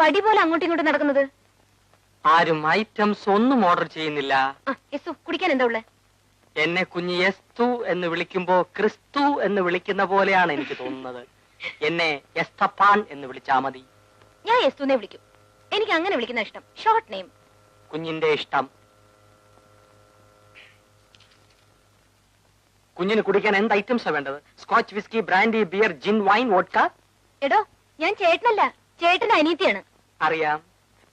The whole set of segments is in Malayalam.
വടി പോലെ അങ്ങോട്ടും ഇങ്ങോട്ടും നടക്കുന്നത്? ആരും ഐറ്റംസ് ഒന്നും ഓർഡർ ചെയ്യുന്നില്ല. യെസു, കുടിക്കാൻ എന്താ ഉള്ളേ? എന്നെ കുഞ്ഞ് യെസ്തു എന്ന് വിളിക്കുമ്പോ ക്രിസ്തു എന്ന് വിളിക്കുന്ന പോലെയാണ് എനിക്ക് തോന്നുന്നത്. എന്നെ എസ്തപ്പാൻ എന്ന് വിളിച്ചാ മതി. ഞാൻ യെസ്തുനെ വിളിക്കും. എനിക്ക് അങ്ങനെ വിളിക്കുന്ന ഇഷ്ടം. Short name. കുഞ്ഞിന്റെ ഇഷ്ടം. കുഞ്ഞിന് കുടിക്കാൻ എന്ത് ഐറ്റംസാ വേണ്ടത്? സ്കോച്ച്, വിസ്കി, ബ്രാൻഡി, ബിയർ, ജിൻ, വൈൻ, വോഡ്ക? എടോ, ഞാൻ ചേട്ടനല്ല, ചേട്ടന്റെ അനീതിയാണ്. അറിയാം.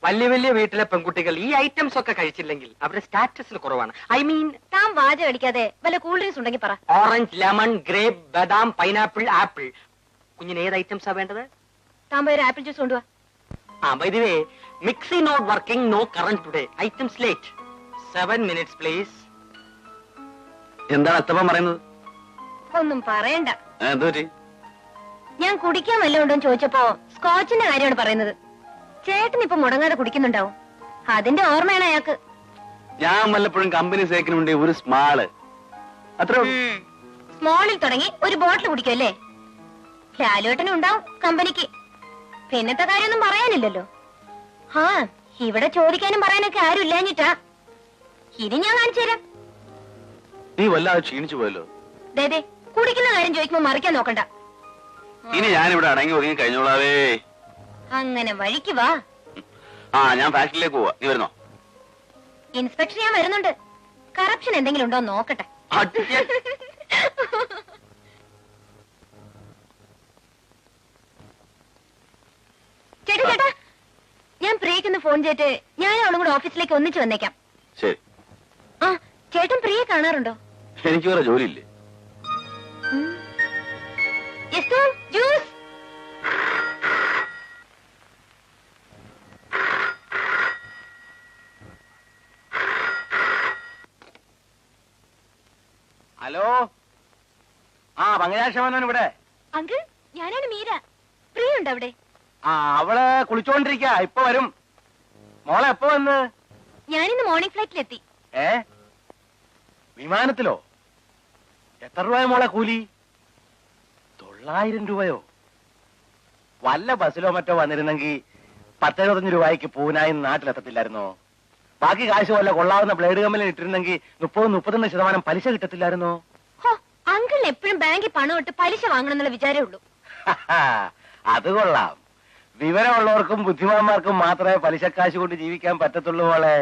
വലിയ വലിയ വീട്ടിലെ പെൺകുട്ടികൾ ഈ ഐറ്റംസ് ഒക്കെ കഴിച്ചില്ലെങ്കിൽ അവരുടെ സ്റ്റാറ്റസിൽ കുറവാണ്. ഐ മീൻ, താൻ വാചകം അടിക്കാതെ വല്ല കൂൾ ഡ്രിങ്ക്സ് ഉണ്ടെങ്കിൽ പറ. ഓറഞ്ച്, ലെമൺ, ഗ്രേപ്പ്, ബദാം, പൈനാപ്പിൾ, ആപ്പിൾ. കുഞ്ഞിന് ഏത് ഐറ്റംസാ വേണ്ടത്? താൻ പോയി ഒരു ആപ്പിൾ ജ്യൂസ് കൊണ്ടുവാ. By the way, mixie not working, no current today. Items late. 7 minutes, please. എന്താണ് അത്തമ്മ പറയുന്നത്? ഒന്നും പറയണ്ട. എന്തോറ്റി? ഞാൻ കുടിക്കാൻ വല്ലതും ഉണ്ടോ ചോദിച്ചപ്പോ സ്കോച്ചിന്റെ കാര്യമാണ് പറയുന്നത്. ചേട്ടൻ ഇപ്പൊ മുടങ്ങാതെ കുടിക്കുന്നുണ്ടാവും. അതിന്റെ ഓർമ്മയാണ് അയാൾക്ക്. ഞാൻ വല്ലപ്പോഴും കമ്പനി സേക്കിനുണ്ട് ഒരു സ്മാള്. അത്ര സ്മോളിൽ തുടങ്ങി ഒരു ബോട്ടിൽ കുടിക്കുമല്ലേ? ലാലുവേട്ടനും ഉണ്ടാവും കമ്പനിക്ക്. പിന്നത്തെ കാര്യമൊന്നും പറയാനില്ലല്ലോ. ഇവിടെ ചോദിക്കാനും പറയാനൊക്കെ ആരും ഇല്ലാഞ്ഞിട്ടാ. ഇനി ഞാൻ കാണിച്ചു തരാം. നീ വല്ലാതെ ക്ഷീണിച്ചു പോയല്ലോ. ദേ, കുടിക്കുന്ന കാര്യം ചോദിക്കുമ്പോ മറിക്കാൻ നോക്കണ്ട. ഇനി ഞാനിവിടെ അടങ്ങി ഒതുങ്ങി കഴിഞ്ഞോളാവേ. അങ്ങനെ വഴിക്ക് വാ. ഞാൻ ഫാക്ടറിയിലേക്ക് പോവാ. നീ വരുന്നോ? ഇൻസ്പെക്ഷൻ ഞാൻ വരുന്നുണ്ട്. കറപ്ഷൻ എന്തെങ്കിലും ഉണ്ടോ നോക്കട്ടെ. ചേട്ടാ, ഞാൻ പ്രിയക്കൊന്ന് ഫോൺ ചെയ്തിട്ട് ഞാൻ അവളും കൂടെ ഓഫീസിലേക്ക് ഒന്നിച്ച് വന്നേക്കാം. ശരി. ചേട്ടൻ പ്രിയെ കാണാറുണ്ടോ? എനിക്ക് വേറെ ജോലിയില്ലേ? ജ്യൂസ്. ഹലോ, പങ്കജാക്ഷമൻ ഇവിടെ. അങ്കിൾ, ഞാനാണ് മീര. പ്രിയ ഉണ്ടോ അവിടെ? അവള് കുളിച്ചോണ്ടിരിക്ക. ഇപ്പൊ വരും. മോളെ എപ്പോ വന്ന്? ഞാനിന്ന് മോർണിംഗ് ഫ്ലൈറ്റിലെത്തി. വിമാനത്തിലോ? എത്ര രൂപയോ മോളെ കൂലി? 900 രൂപയോ? വല്ല ബസ്സിലോ മറ്റോ വന്നിരുന്നെങ്കിൽ 10-15 രൂപയ്ക്ക് പൂനായി നാട്ടിലെത്തത്തില്ലായിരുന്നോ? ബാക്കി കാശ് വല്ല കൊള്ളാവുന്ന ബ്ലേഡ് കമ്പനിയിൽ ഇട്ടിരുന്നെങ്കിൽ 30-31% പലിശ കിട്ടത്തില്ലായിരുന്നോ? അങ്കിൾ എപ്പോഴും ബാങ്കിൽ പണം ഇട്ട് പലിശ വാങ്ങണം എന്നുള്ള വിചാരമേ ഉള്ളൂ. അത് കൊള്ളാം. വിവരമുള്ളവർക്കും ബുദ്ധിമാന്മാർക്കും മാത്രമേ പലിശക്കാശ് കൊണ്ട് ജീവിക്കാൻ പറ്റത്തുള്ളൂ മോളെ.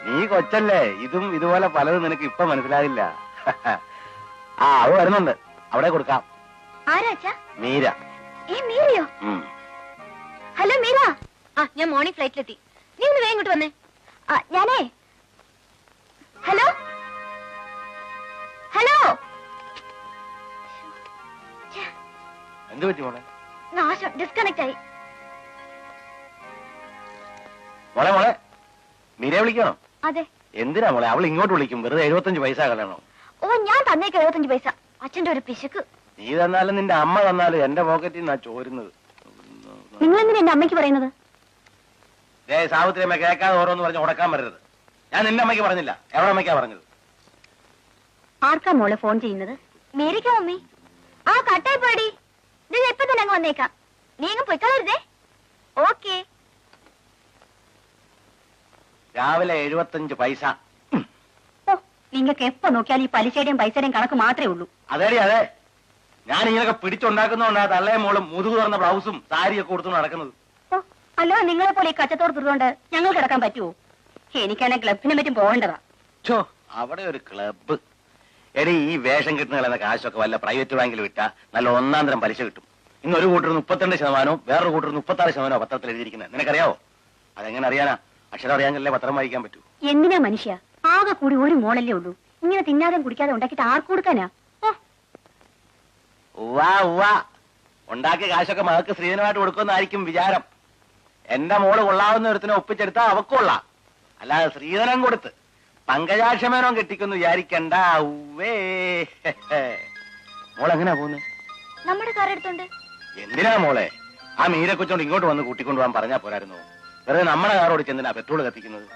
നീ കൊച്ചല്ലേ, ഇതും ഇതുപോലെ പലതും നിനക്ക് ഇപ്പൊ മനസ്സിലാകില്ല. അത് വരുന്നുണ്ട്, അവിടെ കൊടുക്കാം. മീര. മീരയോ? ഹലോ മീര. ഞാൻ മോർണിംഗ് ഫ്ലൈറ്റിലെത്തി. നീ ഒന്ന് വേഗം ഇങ്ങോട്ട് വന്നേ. ഞാനേ ഹലോ ഹലോ. എന്ത് പറ്റി മോളെ? ഡിസ്കണക്ട് ആയി. മോളെ മോളെ മീരയെ വിളിക്കണോ? അതെ. എന്തിനാ മോളെ അവൾ ഇങ്ങോട്ട് വിളിക്കും? വെറുതെ 75 പൈസ കളയണോ? ഞാൻ തന്നേക്ക് 75 പൈസ. അച്ഛന്റെ ഒരു പിശുക്ക്. നീ തന്നാലും നിന്റെ അമ്മ തന്നാലും എന്റെ പോക്കറ്റിൽ നിന്നാ ചോരുന്നത്. നിങ്ങൾ എന്തിനാ എന്റെ അമ്മയ്ക്ക് പറയുന്നത്? സാവിത്രി അമ്മ കേൾക്കാതെ ഓരോന്ന് പറഞ്ഞ് ഉടക്കാൻ വരരുത്. ഞാൻ നിന്റെ അമ്മയ്ക്ക് പറഞ്ഞില്ല. എവിടെ അമ്മയ്ക്കാ പറഞ്ഞത്? ആർക്കാ മോളെ ഫോൺ ചെയ്യുന്നത്? മേരിക്കാ മമ്മി. കട്ടായി പോടി. ഇത് എപ്പോ തന്നെ അങ്ങ് വന്നേക്കാം. നീ അങ്ങ് പൊയ്ക്കളരുതേ. ഓക്കെ. രാവിലെ 75 പൈസ. നിങ്ങൾക്ക് എപ്പോ നോക്കിയാൽ ഈ പലിശയുടെയും പൈസയുടെയും കണക്ക് മാത്രമേ ഉള്ളൂ. അതേടി അതെ. ഞാൻ ഇങ്ങനൊക്കെ പിടിച്ചുണ്ടാക്കുന്നതുകൊണ്ടാ തള്ളേ മോളും മുതുകു തുറന്ന ബ്ലൗസും സാരിയൊക്കെ കൊടുത്തു നടക്കുന്നത്. അല്ലോ നിങ്ങളെ പോലെ ഈ കച്ചത്തോട് തീർന്നുകൊണ്ട് ഞങ്ങൾ കിടക്കാൻ പറ്റുമോ? എനിക്കാണെങ്കിൽ ക്ലബിനെ പറ്റും പോകേണ്ടതാ. അവിടെ ഒരു ക്ലബ്ബ്. എടി, ഈ വേഷം കിട്ടുന്ന കാശൊക്കെ വല്ല പ്രൈവറ്റ് ബാങ്കിൽ വിട്ടാ നല്ല 1-ാം തരം പലിശ കിട്ടും. ഇന്ന് ഒരു കൂട്ടർ 32%, വേറൊരു കൂട്ടർ 36% പത്രത്തിൽ എഴുതിയിരിക്കുന്നത്. നിനക്കറിയാവോ? അതെങ്ങനെ അറിയാനാ? അക്ഷരം അറിയാനല്ലേ പത്രം വായിക്കാൻ പറ്റൂ. എന്തിനാ മനുഷ്യ, ആകെ കൂടി ഒരു മോളല്ലേ ഉള്ളൂ. ഇങ്ങനെ തിന്നാതെ കുടിക്കാതെ ഉണ്ടാക്കിയിട്ട് ആർക്ക് കൊടുക്കാനാ? ഉണ്ടാക്കിയ കാശൊക്കെ മകൾക്ക് സ്ത്രീധനമായിട്ട് കൊടുക്കുമെന്നായിരിക്കും വിചാരം. എന്റെ മോള് കൊള്ളാവുന്ന ഒരുത്തിനെ ഒപ്പിച്ചെടുത്താ അവക്കും കൊള്ളാം. അല്ലാതെ സ്ത്രീധനം കൊടുത്ത് പങ്കജാക്ഷമേനോ കെട്ടിക്കൊന്ന് വിചാരിക്കണ്ട. മോളെങ്ങനാ പോകുന്നത്? നമ്മുടെ കാർ എടുത്തോണ്ട്. എന്തിനാ മോളെ ആ മീരെ കൊച്ചോണ്ട് ഇങ്ങോട്ട് വന്ന് കൂട്ടിക്കൊണ്ടുപോകാൻ പറഞ്ഞാ പോരായിരുന്നു? വെറുതെ നമ്മുടെ കാറോട് ചെന്തിനാ പെട്രോൾ കത്തിക്കുന്നത്?